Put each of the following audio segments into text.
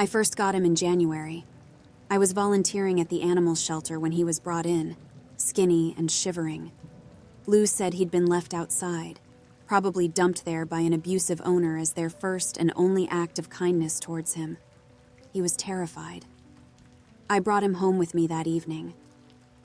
I first got him in January. I was volunteering at the animal shelter when he was brought in, skinny and shivering. Lou said he'd been left outside, probably dumped there by an abusive owner as their first and only act of kindness towards him. He was terrified. I brought him home with me that evening.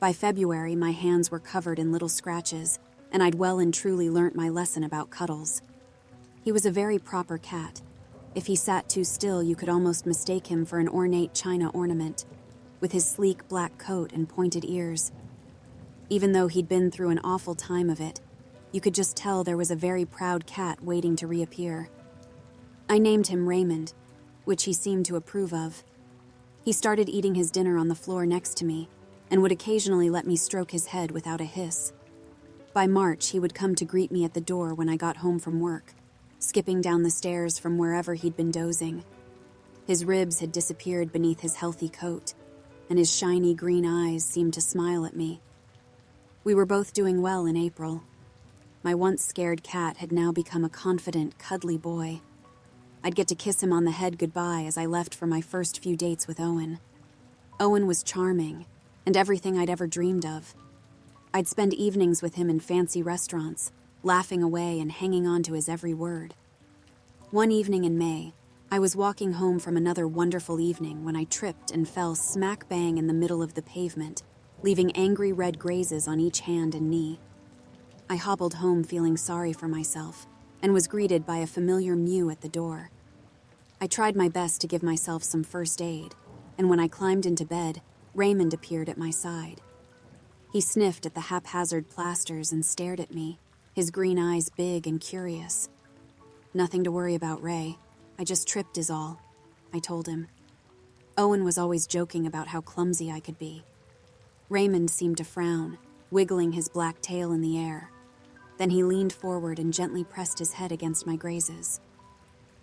By February, my hands were covered in little scratches, and I'd well and truly learnt my lesson about cuddles. He was a very proper cat. If he sat too still, you could almost mistake him for an ornate china ornament, with his sleek black coat and pointed ears. Even though he'd been through an awful time of it, you could just tell there was a very proud cat waiting to reappear. I named him Raymond, which he seemed to approve of. He started eating his dinner on the floor next to me, and would occasionally let me stroke his head without a hiss. By March, he would come to greet me at the door when I got home from work, skipping down the stairs from wherever he'd been dozing. His ribs had disappeared beneath his healthy coat, and his shiny green eyes seemed to smile at me. We were both doing well in April. My once scared cat had now become a confident, cuddly boy. I'd get to kiss him on the head goodbye as I left for my first few dates with Owen. Owen was charming, and everything I'd ever dreamed of. I'd spend evenings with him in fancy restaurants, laughing away and hanging on to his every word. One evening in May, I was walking home from another wonderful evening when I tripped and fell smack bang in the middle of the pavement, leaving angry red grazes on each hand and knee. I hobbled home feeling sorry for myself, and was greeted by a familiar mew at the door. I tried my best to give myself some first aid, and when I climbed into bed, Raymond appeared at my side. He sniffed at the haphazard plasters and stared at me, his green eyes big and curious. "Nothing to worry about, Ray. I just tripped is all," I told him. Owen was always joking about how clumsy I could be. Raymond seemed to frown, wiggling his black tail in the air. Then he leaned forward and gently pressed his head against my grazes.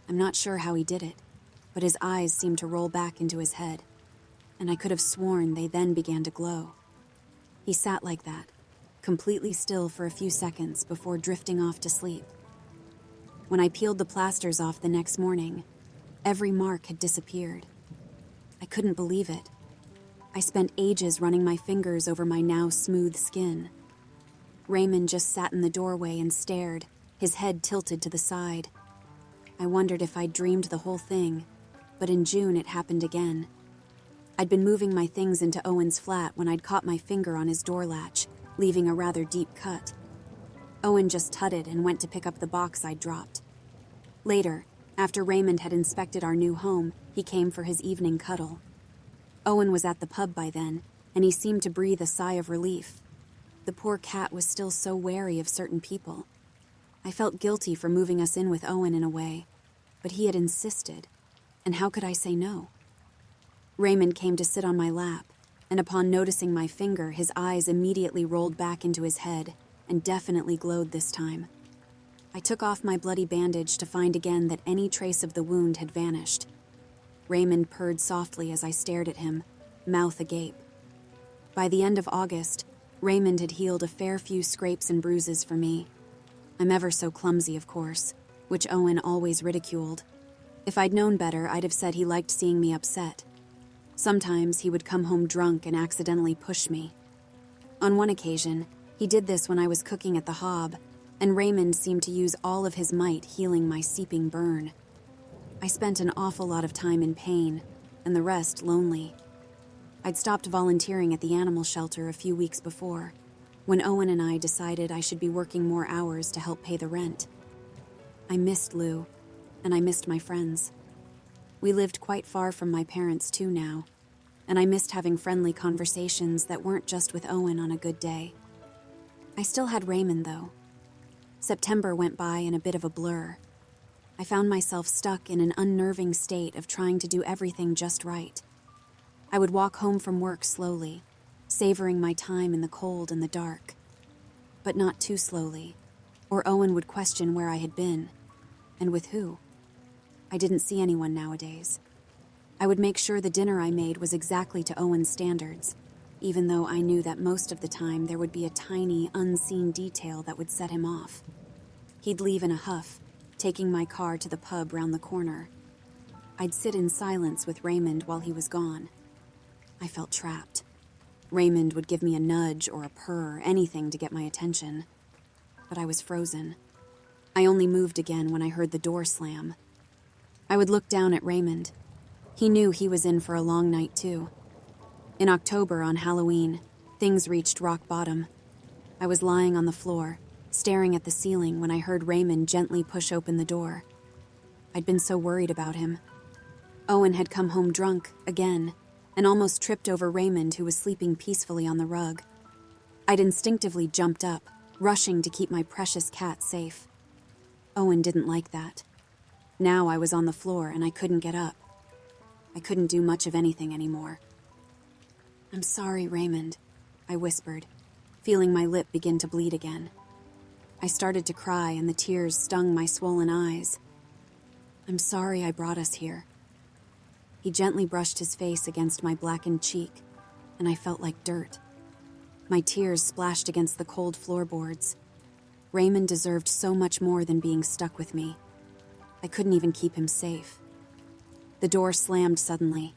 I'm not sure how he did it, but his eyes seemed to roll back into his head, and I could have sworn they then began to glow. He sat like that, completely still for a few seconds before drifting off to sleep. When I peeled the plasters off the next morning, every mark had disappeared. I couldn't believe it. I spent ages running my fingers over my now smooth skin. Raymond just sat in the doorway and stared, his head tilted to the side. I wondered if I'd dreamed the whole thing, but in June it happened again. I'd been moving my things into Owen's flat when I'd caught my finger on his door latch, leaving a rather deep cut. Owen just tutted and went to pick up the box I'd dropped. Later, after Raymond had inspected our new home, he came for his evening cuddle. Owen was at the pub by then, and he seemed to breathe a sigh of relief. The poor cat was still so wary of certain people. I felt guilty for moving us in with Owen in a way, but he had insisted, and how could I say no? Raymond came to sit on my lap, and upon noticing my finger, his eyes immediately rolled back into his head, and definitely glowed this time. I took off my bloody bandage to find again that any trace of the wound had vanished. Raymond purred softly as I stared at him, mouth agape. By the end of August, Raymond had healed a fair few scrapes and bruises for me. I'm ever so clumsy, of course, which Owen always ridiculed. If I'd known better, I'd have said he liked seeing me upset. Sometimes he would come home drunk and accidentally push me. On one occasion, he did this when I was cooking at the hob, and Raymond seemed to use all of his might healing my seeping burn. I spent an awful lot of time in pain, and the rest lonely. I'd stopped volunteering at the animal shelter a few weeks before, when Owen and I decided I should be working more hours to help pay the rent. I missed Lou, and I missed my friends. We lived quite far from my parents too now, and I missed having friendly conversations that weren't just with Owen on a good day. I still had Raymond, though. September went by in a bit of a blur. I found myself stuck in an unnerving state of trying to do everything just right. I would walk home from work slowly, savoring my time in the cold and the dark. But not too slowly, or Owen would question where I had been, and with who. I didn't see anyone nowadays. I would make sure the dinner I made was exactly to Owen's standards, even though I knew that most of the time there would be a tiny, unseen detail that would set him off. He'd leave in a huff, taking my car to the pub round the corner. I'd sit in silence with Raymond while he was gone. I felt trapped. Raymond would give me a nudge or a purr, anything to get my attention. But I was frozen. I only moved again when I heard the door slam. I would look down at Raymond. He knew he was in for a long night, too. In October, on Halloween, things reached rock bottom. I was lying on the floor, staring at the ceiling when I heard Raymond gently push open the door. I'd been so worried about him. Owen had come home drunk, again, and almost tripped over Raymond, who was sleeping peacefully on the rug. I'd instinctively jumped up, rushing to keep my precious cat safe. Owen didn't like that. Now I was on the floor and I couldn't get up. I couldn't do much of anything anymore. "I'm sorry, Raymond," I whispered, feeling my lip begin to bleed again. I started to cry and the tears stung my swollen eyes. "I'm sorry I brought us here." He gently brushed his face against my blackened cheek, and I felt like dirt. My tears splashed against the cold floorboards. Raymond deserved so much more than being stuck with me. I couldn't even keep him safe. The door slammed suddenly.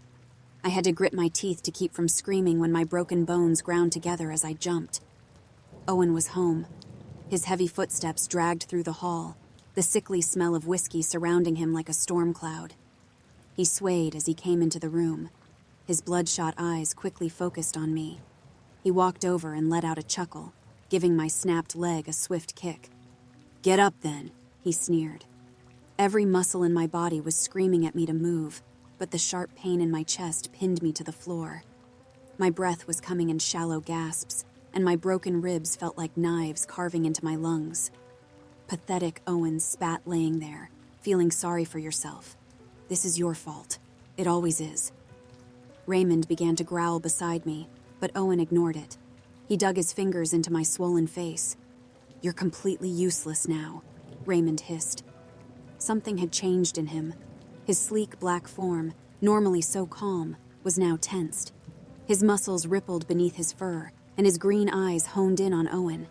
I had to grit my teeth to keep from screaming when my broken bones ground together as I jumped. Owen was home. His heavy footsteps dragged through the hall, the sickly smell of whiskey surrounding him like a storm cloud. He swayed as he came into the room. His bloodshot eyes quickly focused on me. He walked over and let out a chuckle, giving my snapped leg a swift kick. "Get up then," he sneered. Every muscle in my body was screaming at me to move, but the sharp pain in my chest pinned me to the floor. My breath was coming in shallow gasps, and my broken ribs felt like knives carving into my lungs. Pathetic Owen spat, laying there, feeling sorry for yourself. "This is your fault. It always is." Raymond began to growl beside me, but Owen ignored it. He dug his fingers into my swollen face. "You're completely useless now," Raymond hissed. Something had changed in him. His sleek black form, normally so calm, was now tensed. His muscles rippled beneath his fur, and his green eyes honed in on Owen.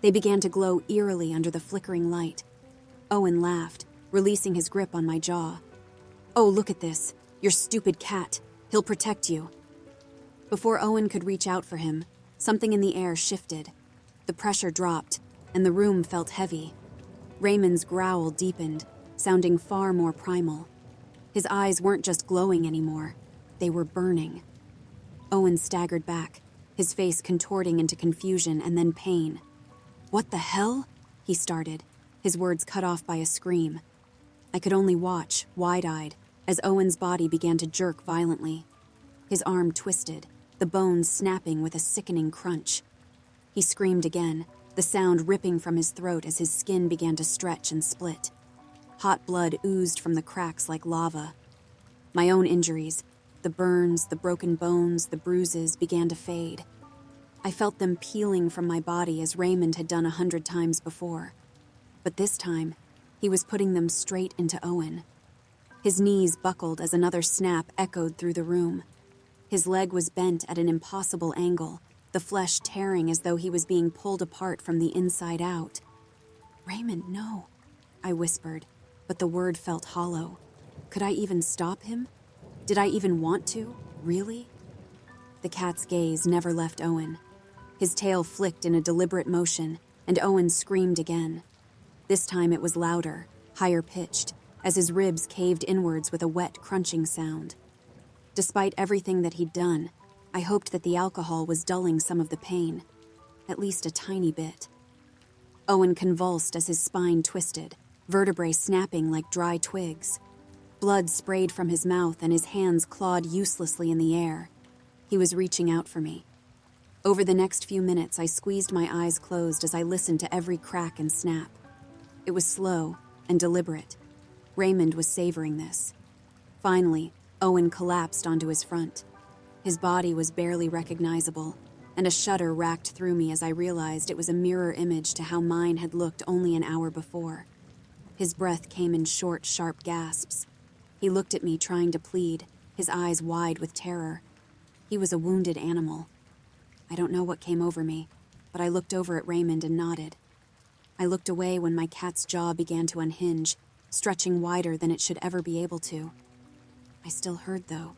They began to glow eerily under the flickering light. Owen laughed, releasing his grip on my jaw. "Oh, look at this. Your stupid cat. He'll protect you." Before Owen could reach out for him, something in the air shifted. The pressure dropped, and the room felt heavy. Raymond's growl deepened, sounding far more primal. His eyes weren't just glowing anymore. They were burning. Owen staggered back, his face contorting into confusion and then pain. "What the hell?" he started, his words cut off by a scream. I could only watch, wide-eyed, as Owen's body began to jerk violently. His arm twisted, the bones snapping with a sickening crunch. He screamed again, the sound ripping from his throat as his skin began to stretch and split. Hot blood oozed from the cracks like lava. My own injuries, the burns, the broken bones, the bruises, began to fade. I felt them peeling from my body as Raymond had done 100 times before. But this time, he was putting them straight into Owen. His knees buckled as another snap echoed through the room. His leg was bent at an impossible angle, the flesh tearing as though he was being pulled apart from the inside out. "Raymond, no," I whispered, but the word felt hollow. Could I even stop him? Did I even want to? Really? The cat's gaze never left Owen. His tail flicked in a deliberate motion, and Owen screamed again. This time it was louder, higher pitched, as his ribs caved inwards with a wet, crunching sound. Despite everything that he'd done, I hoped that the alcohol was dulling some of the pain, at least a tiny bit. Owen convulsed as his spine twisted, vertebrae snapping like dry twigs. Blood sprayed from his mouth and his hands clawed uselessly in the air. He was reaching out for me. Over the next few minutes, I squeezed my eyes closed as I listened to every crack and snap. It was slow and deliberate. Raymond was savoring this. Finally, Owen collapsed onto his front. His body was barely recognizable, and a shudder racked through me as I realized it was a mirror image to how mine had looked only an hour before. His breath came in short, sharp gasps. He looked at me trying to plead, his eyes wide with terror. He was a wounded animal. I don't know what came over me, but I looked over at Raymond and nodded. I looked away when my cat's jaw began to unhinge, stretching wider than it should ever be able to. I still heard, though,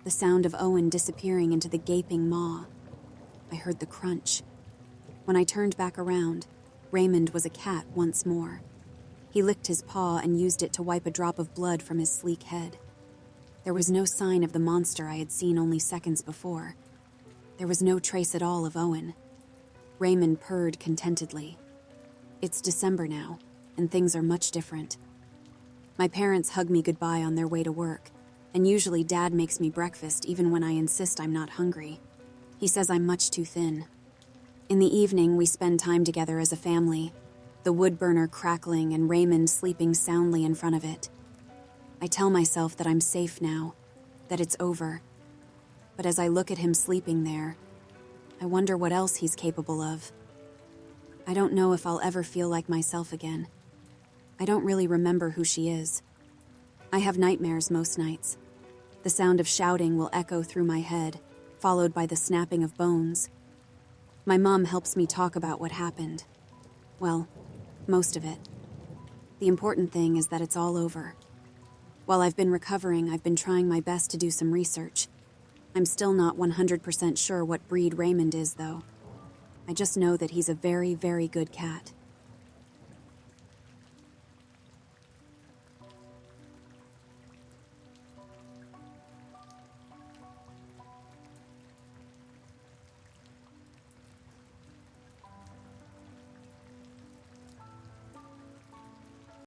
the sound of Owen disappearing into the gaping maw. I heard the crunch. When I turned back around, Raymond was a cat once more. He licked his paw and used it to wipe a drop of blood from his sleek head. There was no sign of the monster I had seen only seconds before. There was no trace at all of Owen. Raymond purred contentedly. It's December now, and things are much different. My parents hug me goodbye on their way to work, and usually Dad makes me breakfast even when I insist I'm not hungry. He says I'm much too thin. In the evening, we spend time together as a family, the wood burner crackling and Raymond sleeping soundly in front of it. I tell myself that I'm safe now, that it's over. But as I look at him sleeping there, I wonder what else he's capable of. I don't know if I'll ever feel like myself again. I don't really remember who she is. I have nightmares most nights. The sound of shouting will echo through my head, followed by the snapping of bones. My mom helps me talk about what happened. Well, most of it. The important thing is that it's all over. While I've been recovering, I've been trying my best to do some research. I'm still not 100% sure what breed Raymond is, though. I just know that he's a very, very good cat.